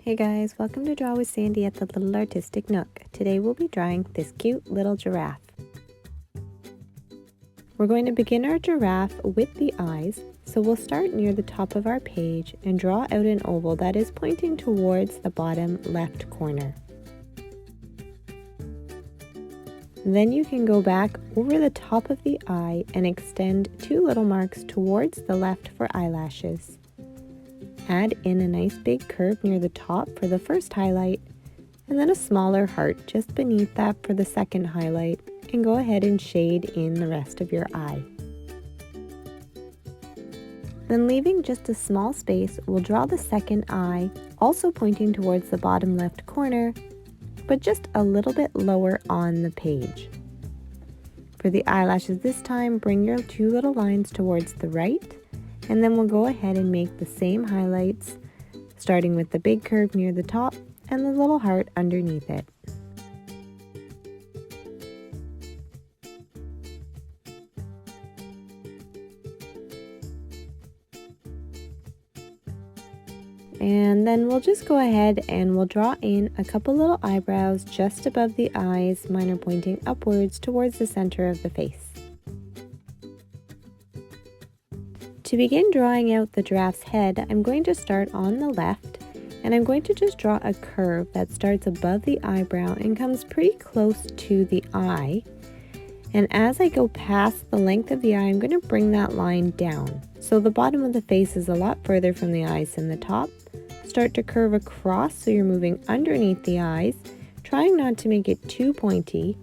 Hey guys, welcome to Draw with Sandee at the Little Artistic Nook. Today we'll be drawing this cute little giraffe. We're going to begin our giraffe with the eyes, so we'll start near the top of our page and draw out an oval that is pointing towards the bottom left corner. Then you can go back over the top of the eye and extend two little marks towards the left for eyelashes. Add in a nice big curve near the top for the first highlight, and then a smaller heart just beneath that for the second highlight, and go ahead and shade in the rest of your eye. Then leaving just a small space, we'll draw the second eye, also pointing towards the bottom left corner, but just a little bit lower on the page. For the eyelashes this time, bring your two little lines towards the right, and then we'll go ahead and make the same highlights, starting with the big curve near the top and the little heart underneath it. And then we'll just go ahead and we'll draw in a couple little eyebrows just above the eyes. Mine are pointing upwards towards the center of the face. To begin drawing out the giraffe's head, I'm going to start on the left, and I'm going to just draw a curve that starts above the eyebrow and comes pretty close to the eye. And as I go past the length of the eye, I'm going to bring that line down. So the bottom of the face is a lot further from the eyes than the top. Start to curve across so you're moving underneath the eyes, trying not to make it too pointy.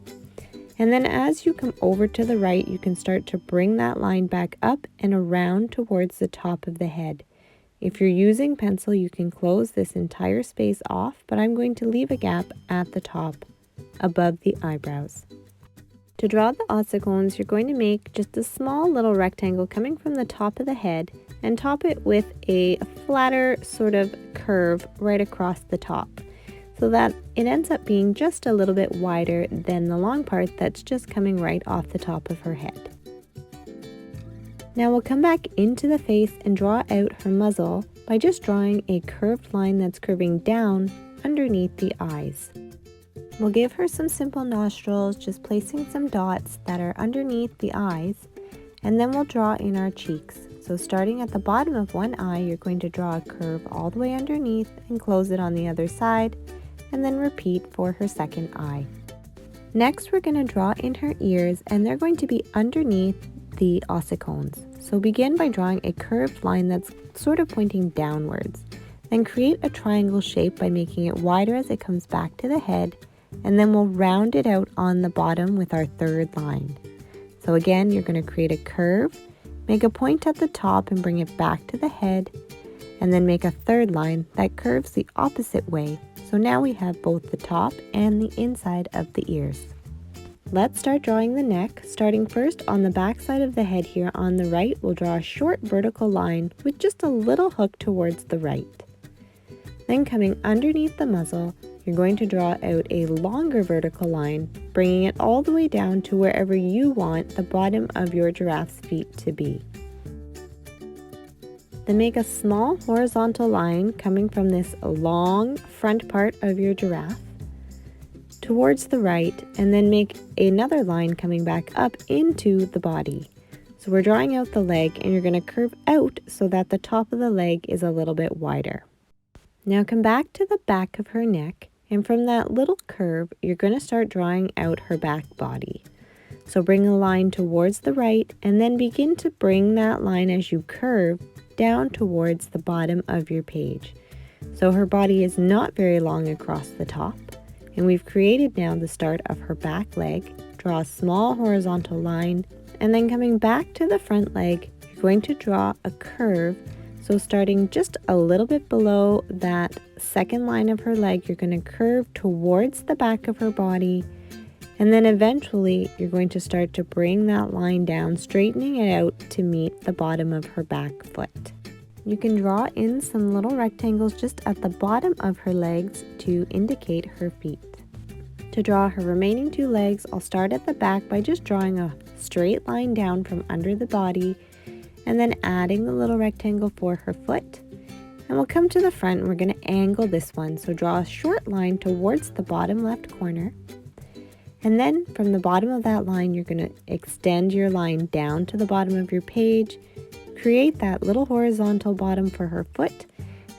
And then as you come over to the right, you can start to bring that line back up and around towards the top of the head. If you're using pencil, you can close this entire space off, but I'm going to leave a gap at the top above the eyebrows. To draw the ossicones, you're going to make just a small little rectangle coming from the top of the head and top it with a flatter sort of curve right across the top, so that it ends up being just a little bit wider than the long part that's just coming right off the top of her head. Now we'll come back into the face and draw out her muzzle by just drawing a curved line that's curving down underneath the eyes. We'll give her some simple nostrils, just placing some dots that are underneath the eyes, and then we'll draw in our cheeks. So starting at the bottom of one eye, you're going to draw a curve all the way underneath and close it on the other side, and then repeat for her second eye. Next, we're going to draw in her ears, and they're going to be underneath the ossicones. So begin by drawing a curved line that's sort of pointing downwards. Then create a triangle shape by making it wider as it comes back to the head, and then we'll round it out on the bottom with our third line. So again, you're going to create a curve, make a point at the top and bring it back to the head, and then make a third line that curves the opposite way. So now we have both the top and the inside of the ears. Let's start drawing the neck. Starting first on the back side of the head here on the right, we'll draw a short vertical line with just a little hook towards the right. Then coming underneath the muzzle, you're going to draw out a longer vertical line, bringing it all the way down to wherever you want the bottom of your giraffe's feet to be. Then make a small horizontal line coming from this long front part of your giraffe towards the right, and then make another line coming back up into the body. So we're drawing out the leg, and you're going to curve out so that the top of the leg is a little bit wider. Now come back to the back of her neck, and from that little curve, you're going to start drawing out her back body. So bring a line towards the right, and then begin to bring that line as you curve down towards the bottom of your page. So her body is not very long across the top, and we've created now the start of her back leg. Draw a small horizontal line, and then coming back to the front leg, you're going to draw a curve. So starting just a little bit below that second line of her leg, you're going to curve towards the back of her body, and then eventually you're going to start to bring that line down, straightening it out to meet the bottom of her back foot. You can draw in some little rectangles just at the bottom of her legs to indicate her feet. To draw her remaining two legs, I'll start at the back by just drawing a straight line down from under the body, and then adding the little rectangle for her foot, And we'll come to the front and we're going to angle this one. So draw a short line towards the bottom left corner. And then from the bottom of that line, you're going to extend your line down to the bottom of your page, create that little horizontal bottom for her foot,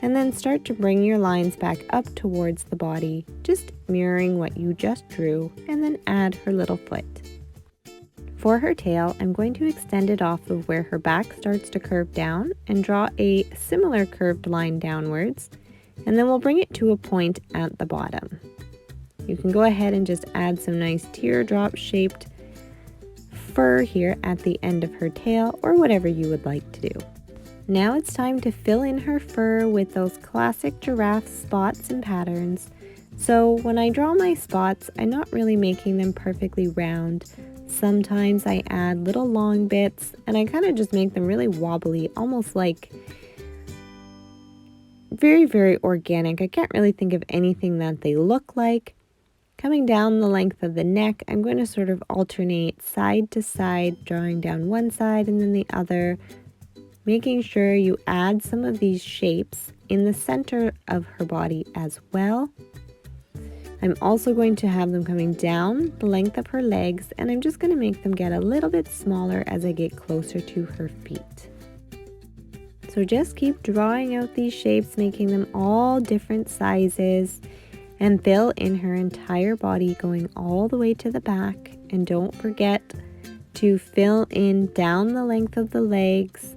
and then start to bring your lines back up towards the body, just mirroring what you just drew, and then add her little foot. For her tail, I'm going to extend it off of where her back starts to curve down and draw a similar curved line downwards, and then we'll bring it to a point at the bottom. You can go ahead and just add some nice teardrop shaped fur here at the end of her tail, or whatever you would like to do. Now it's time to fill in her fur with those classic giraffe spots and patterns. So when I draw my spots, I'm not really making them perfectly round. Sometimes I add little long bits and I kind of just make them really wobbly, almost like very, very organic. I can't really think of anything that they look like. Coming down the length of the neck, I'm going to sort of alternate side to side, drawing down one side and then the other, making sure you add some of these shapes in the center of her body as well. I'm also going to have them coming down the length of her legs, and I'm just going to make them get a little bit smaller as I get closer to her feet. So just keep drawing out these shapes, making them all different sizes, and fill in her entire body going all the way to the back. And don't forget to fill in down the length of the legs.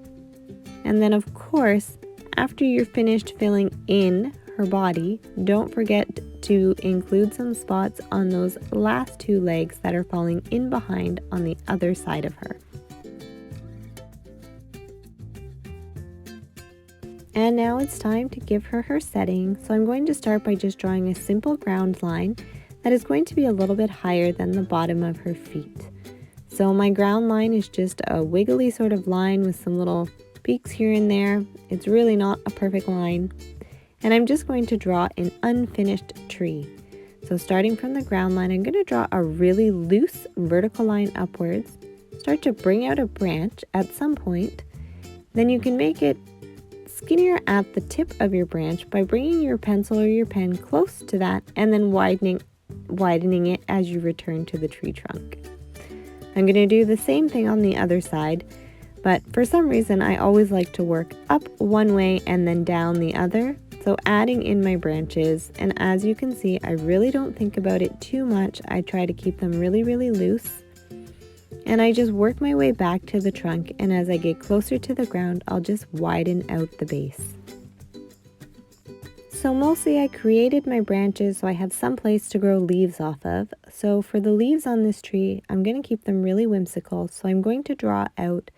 And then of course, after you're finished filling in her body, don't forget to include some spots on those last two legs that are falling in behind on the other side of her. And now it's time to give her her setting. So I'm going to start by just drawing a simple ground line that is going to be a little bit higher than the bottom of her feet. So my ground line is just a wiggly sort of line with some little peaks here and there. It's really not a perfect line. And I'm just going to draw an unfinished tree. So starting from the ground line, I'm going to draw a really loose vertical line upwards. Start to bring out a branch at some point. Then you can make it skinnier at the tip of your branch by bringing your pencil or your pen close to that and then widening it as you return to the tree trunk. I'm going to do the same thing on the other side, but for some reason I always like to work up one way and then down the other. So adding in my branches, and as you can see, I really don't think about it too much. I try to keep them really, really loose. And I just work my way back to the trunk, and as I get closer to the ground, I'll just widen out the base. So mostly I created my branches so I have some place to grow leaves off of. So for the leaves on this tree, I'm going to keep them really whimsical. So I'm going to draw out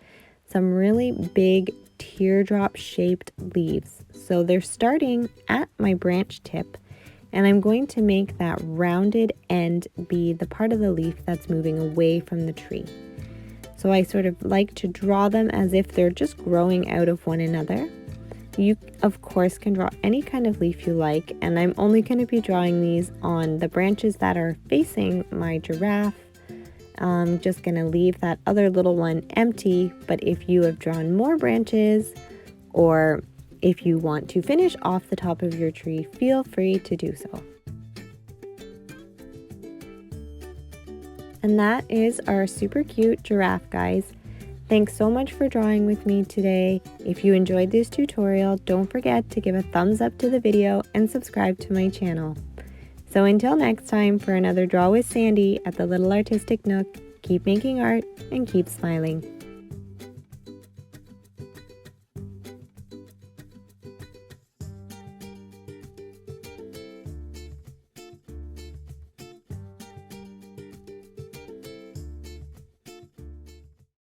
some really big teardrop shaped leaves. So they're starting at my branch tip, and I'm going to make that rounded end be the part of the leaf that's moving away from the tree. So I sort of like to draw them as if they're just growing out of one another. You of course can draw any kind of leaf you like, and I'm only going to be drawing these on the branches that are facing my giraffe. I'm just going to leave that other little one empty, but if you have drawn more branches, or if you want to finish off the top of your tree, feel free to do so. And that is our super cute giraffe, guys. Thanks so much for drawing with me today. If you enjoyed this tutorial, don't forget to give a thumbs up to the video and subscribe to my channel. So until next time for another Draw with Sandee at the Little Artistic Nook, keep making art and keep smiling.